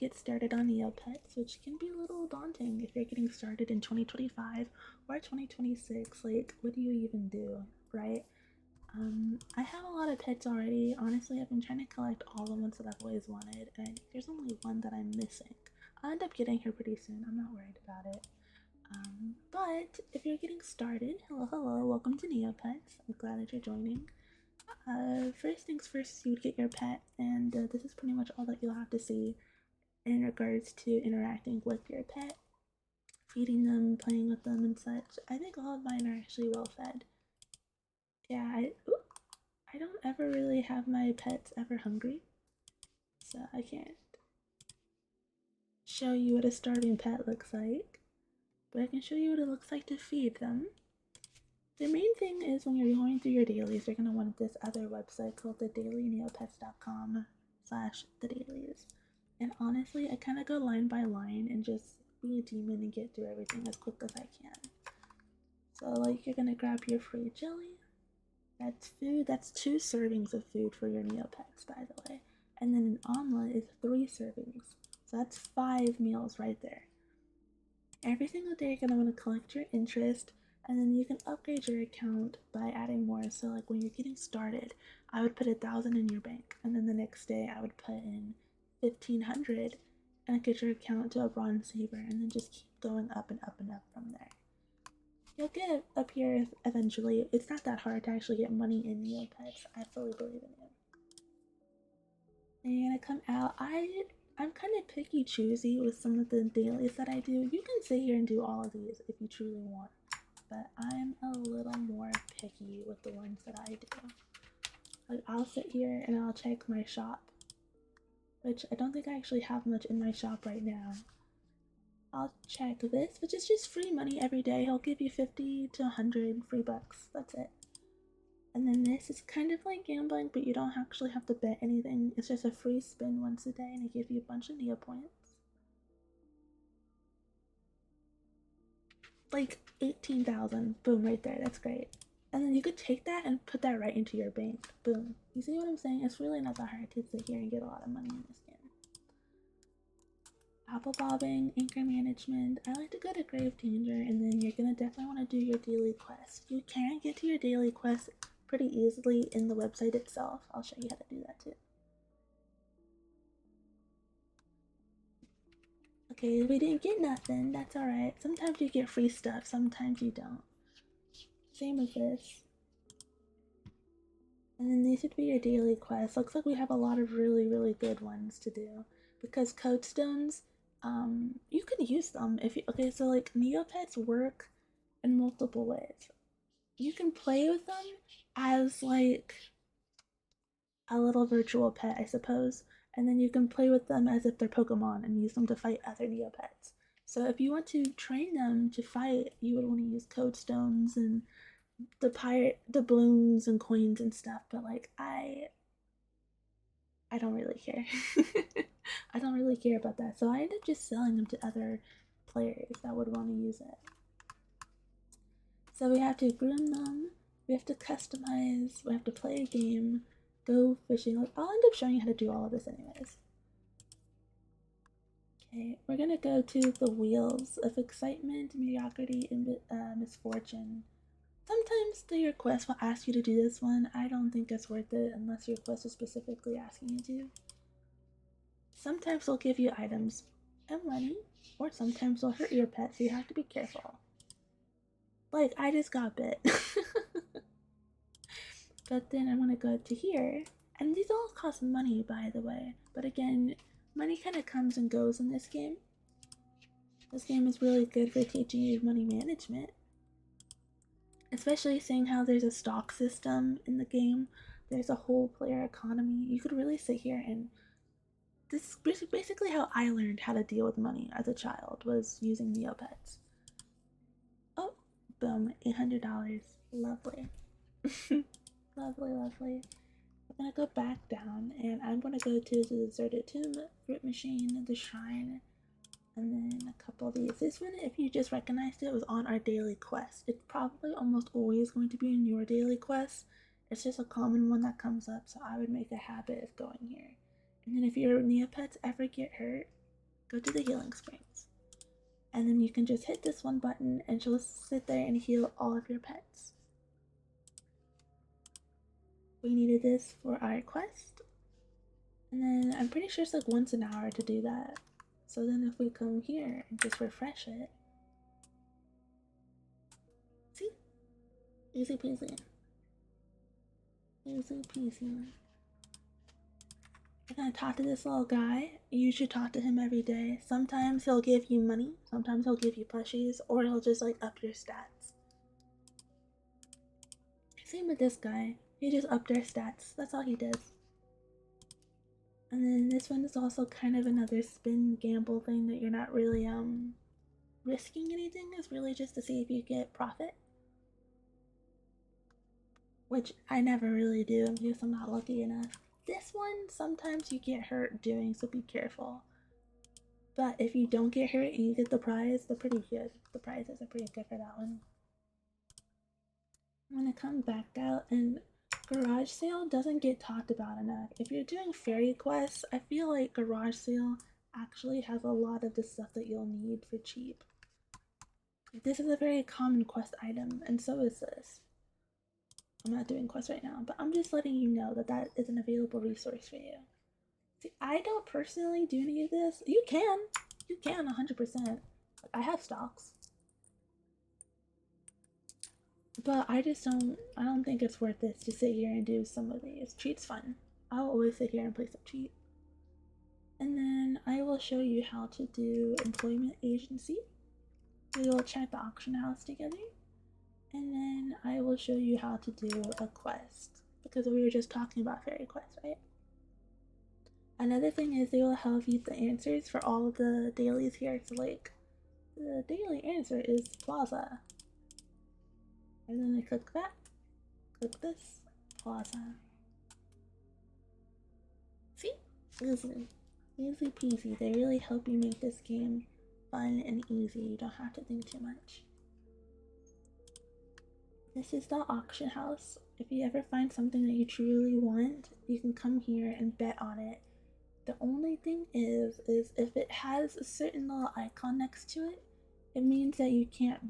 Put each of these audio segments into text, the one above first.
get started on Neopets, which can be a little daunting if you're getting started in 2025 or 2026. Like, what do you even do, right? I have a lot of pets already. Honestly, I've been trying to collect all the ones that I've always wanted, and there's only one that I'm missing. I'll end up getting her pretty soon. I'm not worried about it. But if you're getting started, hello, welcome to Neopets. I'm glad that you're joining. First things first, you would get your pet, and this is pretty much all that you'll have to see in regards to interacting with your pet, feeding them, playing with them, and such. I think all of mine are actually well fed. Yeah, I don't ever really have my pets ever hungry, so I can't show you what a starving pet looks like, but I can show you what it looks like to feed them. The main thing is when you're going through your dailies, you're going to want this other website called the dailyneopets.com/the dailies. And honestly, I kind of go line by line and just be a demon and get through everything as quick as I can. So, like, you're going to grab your free jelly. That's food. That's 2 servings of food for your Neopets, by the way. And then an omelet is 3 servings. So that's 5 meals right there. Every single day you're going to want to collect your interest, and then you can upgrade your account by adding more. So like when you're getting started, I would put 1,000 in your bank, and then the next day I would put in 1,500 and get your account to a bronze saver, and then just keep going up and up and up from there. You'll get up here eventually. It's not that hard to actually get money in Neopets. I fully believe in you. And you're gonna come out. I'm kind of picky choosy with some of the dailies that I do. You can sit here and do all of these if you truly want, but I'm a little more picky with the ones that I do. Like, I'll sit here and I'll check my shop, which I don't think I actually have much in my shop right now. I'll check this, which is just free money every day. He'll give you 50 to 100 free bucks. That's it. And then this is kind of like gambling, but you don't actually have to bet anything. It's just a free spin once a day, and they give you a bunch of Neopoints. Like 18,000. Boom, right there. That's great. And then you could take that and put that right into your bank. Boom. You see what I'm saying? It's really not that hard to sit here and get a lot of money in this game. Apple bobbing, anchor management. I like to go to Grave Danger, and then you're gonna definitely want to do your daily quest. You can get to your daily quest pretty easily in the website itself. I'll show you how to do that too. Okay, we didn't get nothing. That's alright. Sometimes you get free stuff, sometimes you don't. Same with this. And then these would be your daily quests. Looks like we have a lot of really good ones to do. Because code stones, you can use them if you, okay, so like Neopets work in multiple ways. You can play with them as like a little virtual pet, I suppose, and then you can play with them as if they're Pokemon and use them to fight other Neopets. So if you want to train them to fight, you would want to use code stones and the balloons and coins and stuff. But like I don't really care. I don't really care about that. So I end up just selling them to other players that would want to use it. So we have to groom them, we have to customize, we have to play a game, go fishing. Like, I'll end up showing you how to do all of this anyways. Okay, we're gonna go to the wheels of excitement, mediocrity, and misfortune. Sometimes your quest will ask you to do this one. I don't think it's worth it unless your quest is specifically asking you to. Sometimes they'll give you items and money, or sometimes they'll hurt your pet, so you have to be careful. Like, I just got bit. But then I'm gonna go to here, and these all cost money, by the way. But again, money kind of comes and goes in this game. This game is really good for teaching you money management. Especially seeing how there's a stock system in the game. There's a whole player economy. You could really sit here and this is basically how I learned how to deal with money as a child, was using Neopets. Oh, boom, $800. Lovely. Lovely. I'm gonna go back down and I'm gonna go to the deserted tomb, fruit machine, the shrine, and then a couple of these. This one, if you just recognized it, was on our daily quest. It's probably almost always going to be in your daily quest. It's just a common one that comes up, so I would make a habit of going here. And then if your Neopets ever get hurt, go to the healing springs. And then you can just hit this one button and she'll sit there and heal all of your pets. We needed this for our quest. And then I'm pretty sure it's like once an hour to do that. So then if we come here and just refresh it. See? Easy peasy. Easy peasy. You're gonna talk to this little guy. You should talk to him every day. Sometimes he'll give you money, sometimes he'll give you plushies, or he'll just like up your stats. Same with this guy. He just upped their stats. That's all he does. And then this one is also kind of another spin gamble thing that you're not really risking anything. It's really just to see if you get profit. Which I never really do because I'm not lucky enough. This one, sometimes you get hurt doing, so be careful. But if you don't get hurt and you get the prize, they're pretty good. The prizes are pretty good for that one. I'm gonna come back out, and garage sale doesn't get talked about enough. If you're doing fairy quests, I feel like garage sale actually has a lot of the stuff that you'll need for cheap. This is a very common quest item, and so is this. I'm not doing quests right now, but I'm just letting you know that that is an available resource for you. See, I don't personally do any of this. You can 100%. I have stocks. But I don't think it's worth it to sit here and do some of these. Cheat's fun. I'll always sit here and play some cheat. And then I will show you how to do employment agency. We will check the auction house together. And then I will show you how to do a quest. Because we were just talking about fairy quests, right? Another thing is they will have you the answers for all of the dailies here. So like, the daily answer is plaza. And then I click that, click this, plaza. See? Easy. Easy peasy. They really help you make this game fun and easy. You don't have to think too much. This is the auction house. If you ever find something that you truly want, you can come here and bet on it. The only thing is if it has a certain little icon next to it, it means that you can't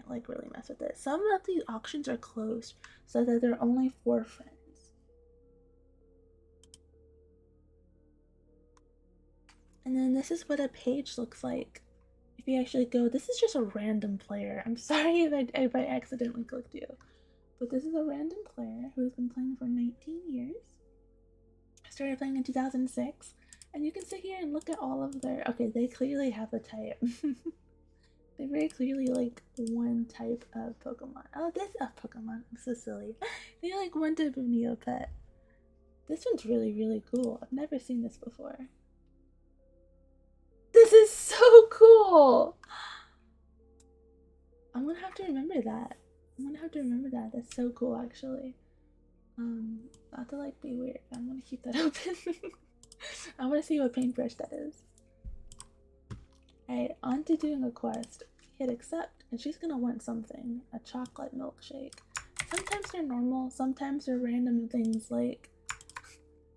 like really mess with it. Some of these auctions are closed so that they're only for friends. And then this is what a page looks like. If you actually go, this is just a random player. I'm sorry if I accidentally clicked you. But this is a random player who's been playing for 19 years. I started playing in 2006. And you can sit here and look at all of their... Okay, they clearly have a type. They very clearly like one type of Pokemon. Oh, this Pokemon. I'm so silly. They like one type of Neopet. This one's really, really cool. I've never seen this before. This is so cool! I'm gonna have to remember that. That's so cool, actually. Not to like be weird. I'm gonna keep that open. I want to see what paintbrush that is. Alright, on to doing a quest. Hit accept, and she's gonna want something. A chocolate milkshake. Sometimes they're normal, sometimes they're random things like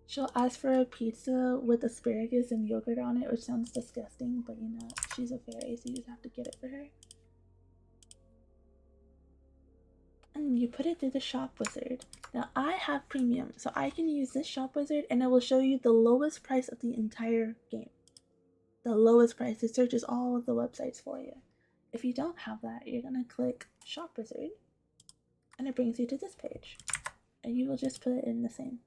she'll ask for a pizza with asparagus and yogurt on it, which sounds disgusting, but you know, she's a fairy, so you just have to get it for her. And you put it through the shop wizard. Now I have premium, so I can use this shop wizard and it will show you the lowest price of the entire game. The lowest price. It searches all of the websites for you. If you don't have that, you're gonna click shop wizard and it brings you to this page. And you will just put it in the same.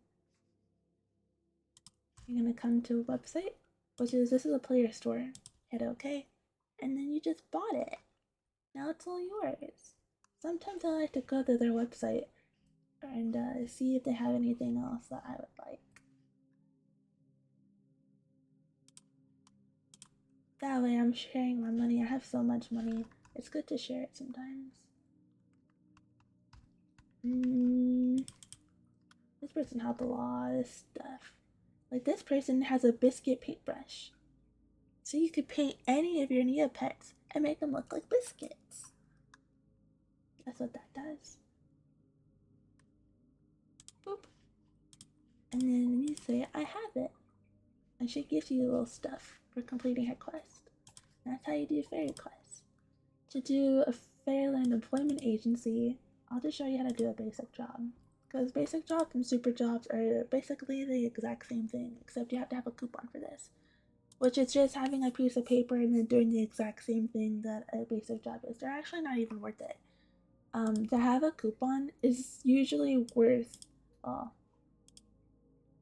You're gonna come to a website, which is this is a player store. Hit OK, and then you just bought it. Now it's all yours. Sometimes I like to go to their website and see if they have anything else that I would like. That way I'm sharing my money. I have so much money. It's good to share it sometimes. This person has a lot of stuff. Like this person has a biscuit paintbrush. So you could paint any of your Neopets and make them look like biscuits. That's what that does. Boop. And then you say, I have it. And she gives you little stuff for completing her quest. That's how you do fairy quests. To do a Fairyland Employment Agency, I'll just show you how to do a basic job. Because basic jobs and super jobs are basically the exact same thing, except you have to have a coupon for this. Which is just having a piece of paper and then doing the exact same thing that a basic job is. They're actually not even worth it. To have a coupon is usually worth,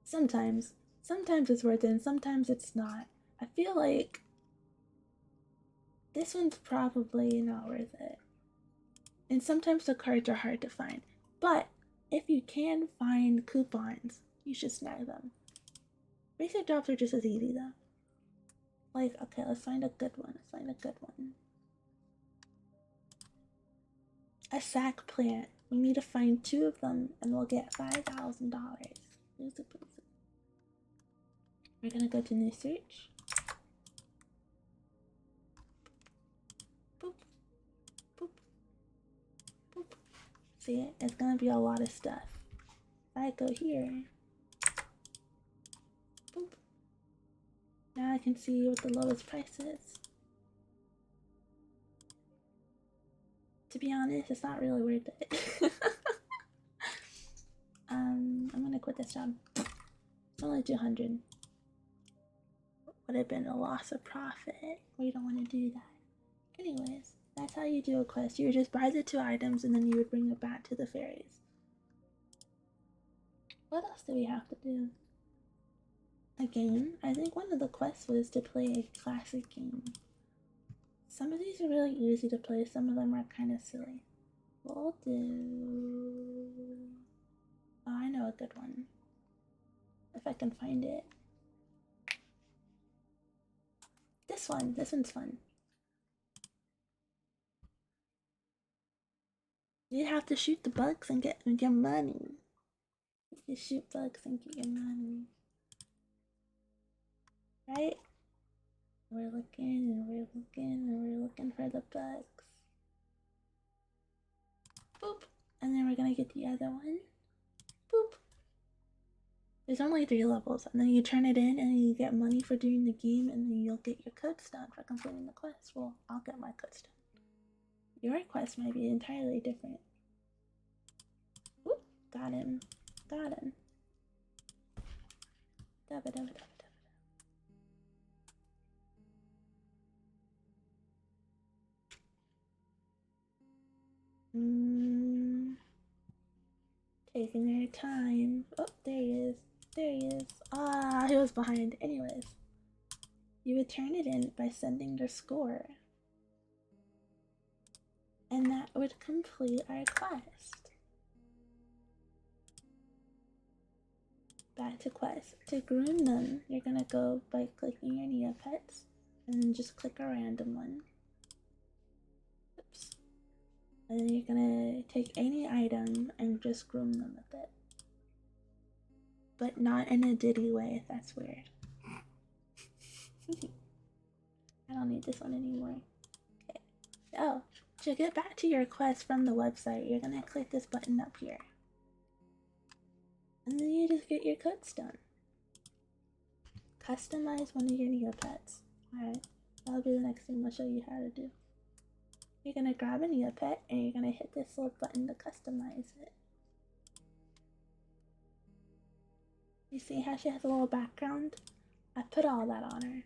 sometimes it's worth it and sometimes it's not. I feel like this one's probably not worth it. And sometimes the cards are hard to find. But if you can find coupons, you should snag them. Basic jobs are just as easy though. Like, okay, let's find a good one. A sack plant. We need to find 2 of them and we'll get $5,000. We're gonna go to new search. Boop. Boop. Boop. See, it's gonna be a lot of stuff. If I go here, boop. Now I can see what the lowest price is. To be honest, it's not really worth it. I'm gonna quit this job. It's only 200. Would have been a loss of profit. We don't want to do that. Anyways, that's how you do a quest. You would just buy the 2 items and then you would bring it back to the fairies. What else do we have to do? A game? I think one of the quests was to play a classic game. Some of these are really easy to play, some of them are kind of silly. We'll do... Oh, I know a good one. If I can find it. This one's fun. You have to shoot the bugs and get your money. You shoot bugs and get your money. Right? We're looking for the bugs. Boop. And then we're gonna get the other one. Boop. There's only 3 levels, and then you turn it in and you get money for doing the game, and then you'll get your code stone for completing the quest. Well, I'll get my code stone. Your quest might be entirely different. Whoop, got him. Dabba dabba dabba dabba. Taking their time. Oh, there he is. Ah, he was behind. Anyways, you would turn it in by sending your score. And that would complete our quest. Back to quest. To groom them, you're gonna go by clicking your Neopets and then just click a random one. Oops. And then you're gonna take any item and just groom them with it. But not in a Diddy way, that's weird. I don't need this one anymore. Okay. Oh, to get back to your quest from the website, you're gonna click this button up here. And then you just get your code stone. Customize one of your Neopets. Alright, that'll be the next thing I'll show you how to do. You're gonna grab a Neopet and you're gonna hit this little button to customize it. You see how she has a little background? I put all that on her.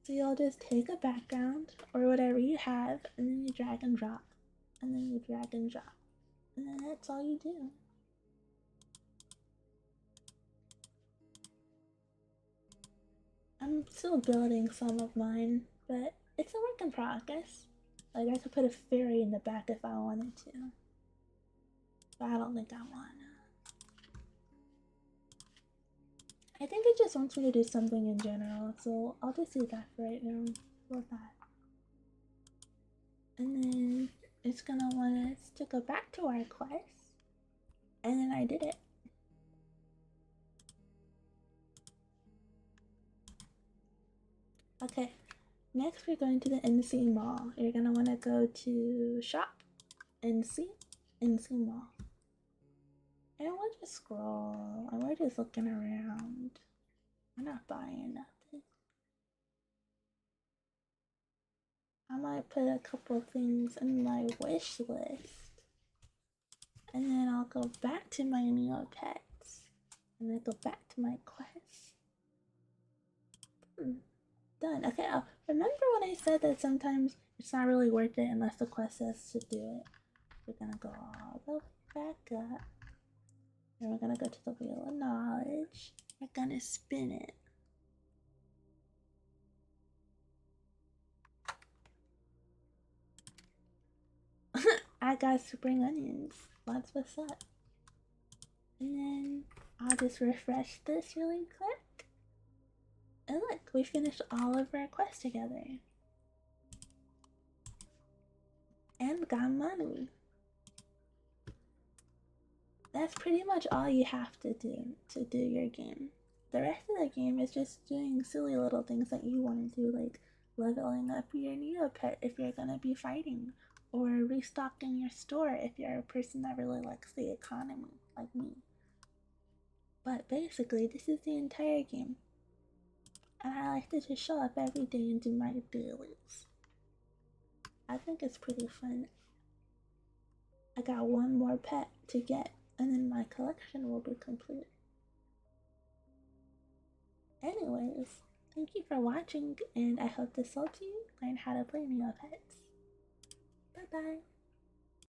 So you'll just take a background or whatever you have and then you drag and drop. And then you drag and drop. And then that's all you do. I'm still building some of mine, but it's a work in progress. Like, I could put a fairy in the back if I wanted to. But I don't think I wanna. I think it just wants me to do something in general, so I'll just do that for right now. About that. And then it's gonna want us to go back to our quest. And then I did it. Okay, next we're going to the NC Mall. You're gonna want to go to shop, NC Mall. And we'll just scroll and we're just looking around. We're not buying nothing. I might put a couple things in my wish list. And then I'll go back to my Neopets. And then go back to my quest. Done. Okay, remember when I said that sometimes it's not really worth it unless the quest says to do it? We're gonna go all the way back up. Then we're gonna go to the Wheel of Knowledge. We're gonna spin it. I got spring onions. That's what's up. And then I'll just refresh this really quick. And look, we finished all of our quests together. And got money. That's pretty much all you have to do your game. The rest of the game is just doing silly little things that you want to do, like leveling up your Neopet if you're gonna be fighting, or restocking your store if you're a person that really likes the economy, like me. But basically, this is the entire game. And I like to just show up every day and do my dailies. I think it's pretty fun. I got one more pet to get, and then my collection will be complete. Anyways, thank you for watching, and I hope this helps you learn how to play Neopets. Bye bye!